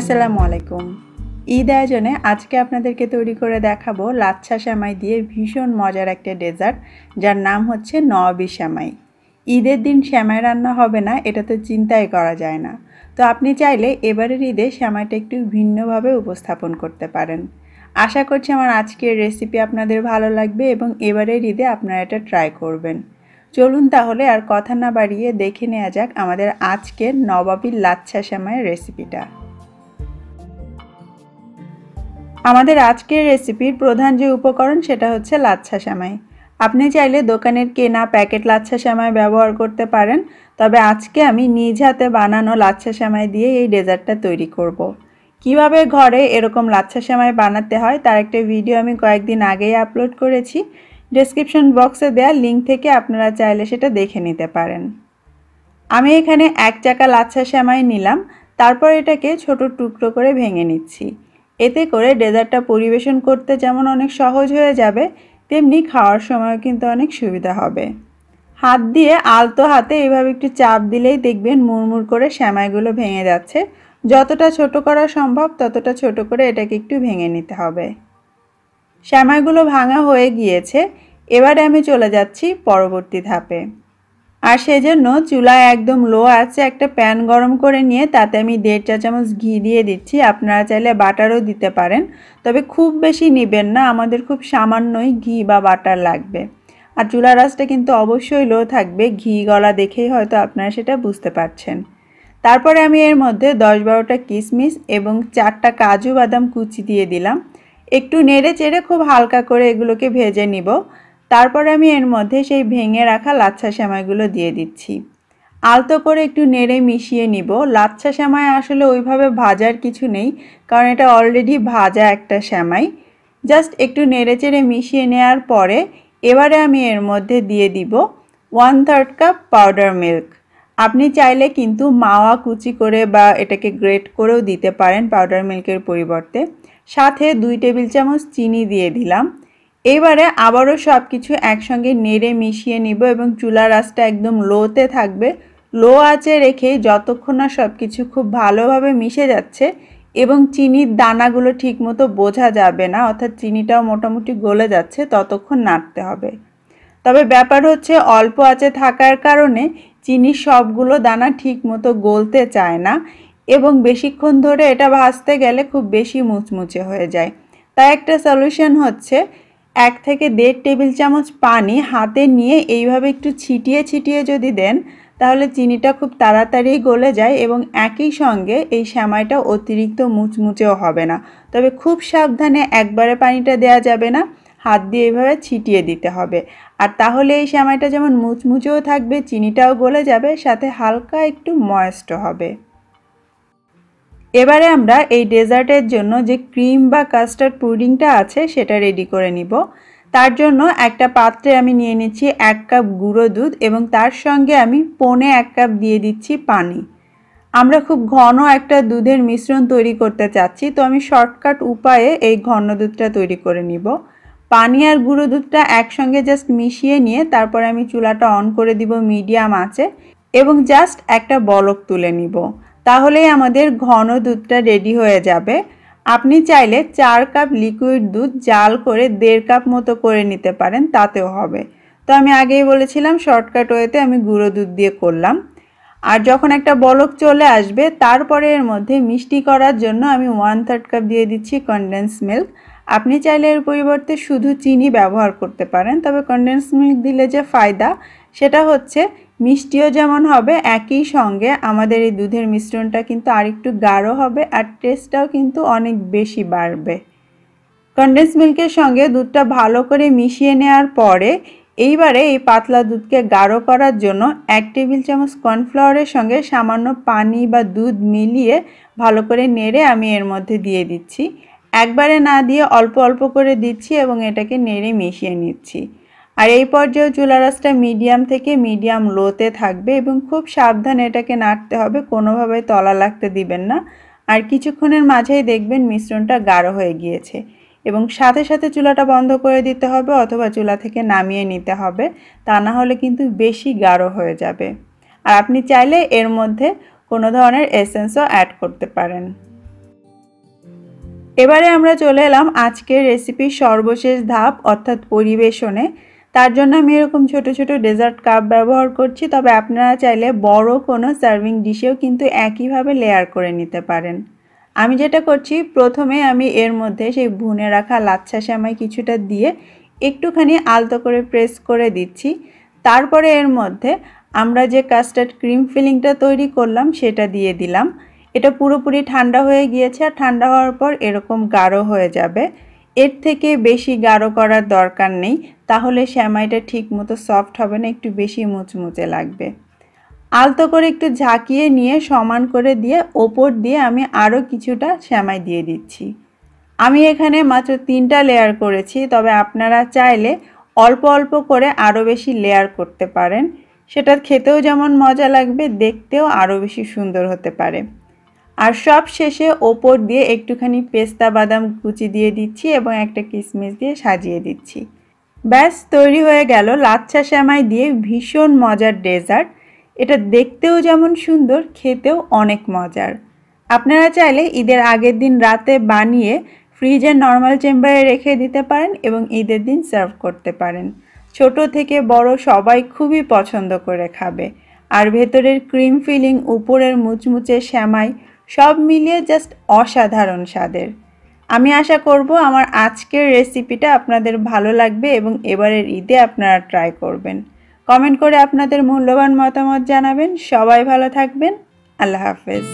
আসসালামু আলাইকুম। ঈদ আয়োজনে আজকে আপনাদেরকে তৈরি করে দেখাবো লাচ্ছা সেমাই দিয়ে ভীষণ মজার একটা ডেজার্ট, যার নাম হচ্ছে নওয়াবী সেমাই। ঈদের দিন সেমাই রান্না হবে না, এটা তো চিন্তাই করা যায় না। তো আপনি চাইলে এবারের ঈদে সেমাইটা একটু ভিন্নভাবে উপস্থাপন করতে পারেন। আশা করছি আমার আজকের রেসিপি আপনাদের ভালো লাগবে এবং এবারের ঈদে আপনারা এটা ট্রাই করবেন। চলুন তাহলে আর কথা না বাড়িয়ে দেখে নেওয়া যাক আমাদের আজকের নওয়াবী লাচ্ছা সেমাইয়ের রেসিপিটা। আমাদের আজকের রেসিপির প্রধান যে উপকরণ সেটা হচ্ছে লাচ্ছা সেমাই। আপনি চাইলে দোকানের কেনা প্যাকেট লাচ্ছা সেমাই ব্যবহার করতে পারেন, তবে আজকে আমি নিজ হাতে বানানো লাচ্ছা সেমাই দিয়ে এই ডেজার্টটা তৈরি করব। কিভাবে ঘরে এরকম লাচ্ছা সেমাই বানাতে হয় তার একটা ভিডিও আমি কয়েকদিন আগেই আপলোড করেছি। ডেসক্রিপশন বক্সে দেওয়া লিঙ্ক থেকে আপনারা চাইলে সেটা দেখে নিতে পারেন। আমি এখানে 1 চাকা লাচ্ছা সেমাই নিলাম, তারপর এটাকে ছোট টুকরো করে ভেঙে নিচ্ছি। এতে করে ডেজার্টটা পরিবেশন করতে যেমন অনেক সহজ হয়ে যাবে, তেমনি খাওয়ার সময়ও কিন্তু অনেক সুবিধা হবে। হাত দিয়ে আলতো হাতে এইভাবে একটু চাপ দিলেই দেখবেন মুড়মুড় করে সেমাইগুলো ভেঙে যাচ্ছে। যতটা ছোট করা সম্ভব ততটা ছোট করে এটাকে একটু ভেঙে নিতে হবে। সেমাইগুলো ভাঙা হয়ে গিয়েছে, এবারে আমি চলে যাচ্ছি পরবর্তী ধাপে। আর সেজন্য চুলায় একদম লো আছে একটা প্যান গরম করে নিয়ে তাতে আমি 1.5 চা চামচ ঘি দিয়ে দিচ্ছি। আপনারা চাইলে বাটারও দিতে পারেন, তবে খুব বেশি নেবেন না, আমাদের খুব সামান্যই ঘি বা বাটার লাগবে। আর চুলার আঁচটা কিন্তু অবশ্যই লো থাকবে, ঘি গলা দেখেই হয়তো আপনারা সেটা বুঝতে পারছেন। তারপরে আমি এর মধ্যে 10-12টা কিশমিশ এবং 4টা কাজু বাদাম কুচি দিয়ে দিলাম। একটু নেড়ে চেড়ে খুব হালকা করে এগুলোকে ভেজে নিব। তারপরে আমি এর মধ্যে সেই ভেঙে রাখা লাচ্ছা সেমাইগুলো দিয়ে দিচ্ছি। আলতো করে একটু নেড়ে মিশিয়ে নিব। লাচ্ছা সেমাই আসলে ওইভাবে ভাজার কিছু নেই, কারণ এটা অলরেডি ভাজা একটা সেমাই। জাস্ট একটু নেড়ে চেড়ে মিশিয়ে নেওয়ার পরে এবারে আমি এর মধ্যে দিয়ে দিব 1/3 কাপ পাউডার মিল্ক। আপনি চাইলে কিন্তু মাওয়া কুচি করে বা এটাকে গ্রেট করেও দিতে পারেন পাউডার মিল্কের পরিবর্তে। সাথে 2 টেবিল চামচ চিনি দিয়ে দিলাম। এবারে আবারও সব কিছু একসঙ্গে নেড়ে মিশিয়ে নিব এবং চুলার আঁচটা একদম লোতে থাকবে। লো আঁচে রেখে যতক্ষণ না সব কিছু খুব ভালোভাবে মিশে যাচ্ছে এবং চিনির দানাগুলো ঠিকমতো বোঝা যাবে না, অর্থাৎ চিনিটাও মোটামুটি গলে যাচ্ছে, ততক্ষণ নাড়তে হবে। তবে ব্যাপার হচ্ছে অল্প আঁচে থাকার কারণে চিনির সবগুলো দানা ঠিকমতো গলতে চায় না এবং বেশিক্ষণ ধরে এটা ভাজতে গেলে খুব বেশি মুচমুচে হয়ে যায়। তাই একটা সলিউশন হচ্ছে 1 থেকে 1.5 টেবিল চামচ পানি হাতে নিয়ে এইভাবে একটু ছিটিয়ে ছিটিয়ে যদি দেন, তাহলে চিনিটা খুব তাড়াতাড়ি গলে যায় এবং একই সঙ্গে এই সেমাইটা অতিরিক্ত মুচমুচেও হবে না। তবে খুব সাবধানে একবারে পানিটা দেওয়া যাবে না, হাত দিয়ে এইভাবে ছিটিয়ে দিতে হবে। আর তাহলে এই সেমাইটা যেমন মুচমুচেও থাকবে, চিনিটাও গলে যাবে, সাথে হালকা একটু ময়েস্টও হবে। এবারে আমরা এই ডেজার্টের জন্য যে ক্রিম বা কাস্টার্ড পুডিংটা আছে সেটা রেডি করে নিব। তার জন্য একটা পাত্রে আমি নিয়ে নিচ্ছি 1 কাপ গুঁড়ো দুধ এবং তার সঙ্গে আমি 1.25 কাপ দিয়ে দিচ্ছি পানি। আমরা খুব ঘন একটা দুধের মিশ্রণ তৈরি করতে চাচ্ছি, তো আমি শর্টকাট উপায়ে এই ঘন দুধটা তৈরি করে নিব। পানি আর গুঁড়ো দুধটা একসঙ্গে জাস্ট মিশিয়ে নিয়ে তারপর আমি চুলাটা অন করে দিব মিডিয়াম আঁচে এবং জাস্ট একটা বলক তুলে নিব। তাহলেই আমাদের ঘন দুধটা রেডি হয়ে যাবে। আপনি চাইলে 4 কাপ লিকুইড দুধ জাল করে 1.5 কাপ মতো করে নিতে পারেন, তাতেও হবে। তো আমি আগেই বলেছিলাম শর্টকাট ওয়েতে আমি গুঁড়ো দুধ দিয়ে করলাম। আর যখন একটা বলক চলে আসবে তারপরে এর মধ্যে মিষ্টি করার জন্য আমি 1/3 কাপ দিয়ে দিচ্ছি কনডেন্স মিল্ক। আপনি চাইলে এর পরিবর্তে শুধু চিনি ব্যবহার করতে পারেন, তবে কনডেন্স মিল্ক দিলে যে ফায়দা সেটা হচ্ছে মিষ্টিও যেমন হবে, একই সঙ্গে আমাদের এই দুধের মিশ্রণটা কিন্তু আরেকটু গাঢ় হবে আর টেস্টটাও কিন্তু অনেক বেশি বাড়বে। কনডেন্স মিল্কের সঙ্গে দুধটা ভালো করে মিশিয়ে নেওয়ার পরে এইবারে এই পাতলা দুধকে গাঢ় করার জন্য 1 টেবিল চামচ কর্নফ্লাওয়ারের সঙ্গে সামান্য পানি বা দুধ মিলিয়ে ভালো করে নেড়ে আমি এর মধ্যে দিয়ে দিচ্ছি। একবারে না দিয়ে অল্প অল্প করে দিচ্ছি এবং এটাকে নেড়ে মিশিয়ে নিচ্ছি। আর এই পর্যায়ে চুলার আঁচটা মিডিয়াম থেকে মিডিয়াম লোতে থাকবে এবং খুব সাবধানে এটাকে নাড়তে হবে, কোনোভাবে তলা লাগতে দিবেন না। আর কিছুক্ষণের মাঝেই দেখবেন মিশ্রণটা গাঢ় হয়ে গিয়েছে এবং সাথে সাথে চুলাটা বন্ধ করে দিতে হবে অথবা চুলা থেকে নামিয়ে নিতে হবে, তা না হলে কিন্তু বেশি গাঢ় হয়ে যাবে। আর আপনি চাইলে এর মধ্যে কোনো ধরনের এসেন্সও অ্যাড করতে পারেন। এবারে আমরা চলে এলাম আজকের রেসিপির সর্বশেষ ধাপ অর্থাৎ পরিবেশনে। তার জন্য আমি এরকম ছোট ছোট ডেজার্ট কাপ ব্যবহার করছি, তবে আপনারা চাইলে বড় কোনো সার্ভিং ডিশেও কিন্তু একইভাবে লেয়ার করে নিতে পারেন। আমি যেটা করছি, প্রথমে আমি এর মধ্যে সেই ভুনে রাখা লাচ্ছা সেমাই কিছুটা দিয়ে একটুখানি আলতো করে প্রেস করে দিচ্ছি। তারপরে এর মধ্যে আমরা যে কাস্টার্ড ক্রিম ফিলিংটা তৈরি করলাম সেটা দিয়ে দিলাম। এটা পুরোপুরি ঠান্ডা হয়ে গিয়েছে, আর ঠান্ডা হওয়ার পর এরকম গাঢ় হয়ে যাবে। এর থেকে বেশি গাঢ় করার দরকার নেই, তাহলে সেমাইটা ঠিক মতো সফট হবে না, একটু বেশি মুচমুচে লাগবে। আলতো করে একটু ঝাঁকিয়ে নিয়ে সমান করে দিয়ে ওপর দিয়ে আমি আরও কিছুটা সেমাই দিয়ে দিচ্ছি। আমি এখানে মাত্র 3টা লেয়ার করেছি, তবে আপনারা চাইলে অল্প অল্প করে আরও বেশি লেয়ার করতে পারেন। সেটা খেতেও যেমন মজা লাগবে, দেখতেও আরও বেশি সুন্দর হতে পারে। আর সব শেষে ওপর দিয়ে একটুখানি পেস্তা বাদাম কুচি দিয়ে দিচ্ছি এবং একটা কিশমিশ দিয়ে সাজিয়ে দিচ্ছি। ব্যাস তৈরি হয়ে গেল লাচ্ছা সেমাই দিয়ে ভীষণ মজার ডেজার্ট। এটা দেখতেও যেমন সুন্দর, খেতেও অনেক মজার। আপনারা চাইলে ঈদের আগের দিন রাতে বানিয়ে ফ্রিজের নর্মাল চেম্বারে রেখে দিতে পারেন এবং ঈদের দিন সার্ভ করতে পারেন। ছোট থেকে বড় সবাই খুবই পছন্দ করে খাবে। আর ভেতরের ক্রিম ফিলিং, উপরের মুচমুচে সেমাই, সব মিলিয়ে জাস্ট অসাধারণ স্বাদের। আমি আশা করব আমার আজকের রেসিপিটা আপনাদের ভালো লাগবে এবং এবারের ঈদে আপনারা ট্রাই করবেন। কমেন্ট করে আপনাদের মূল্যবান মতামত জানাবেন। সবাই ভালো থাকবেন। আল্লাহ হাফেজ।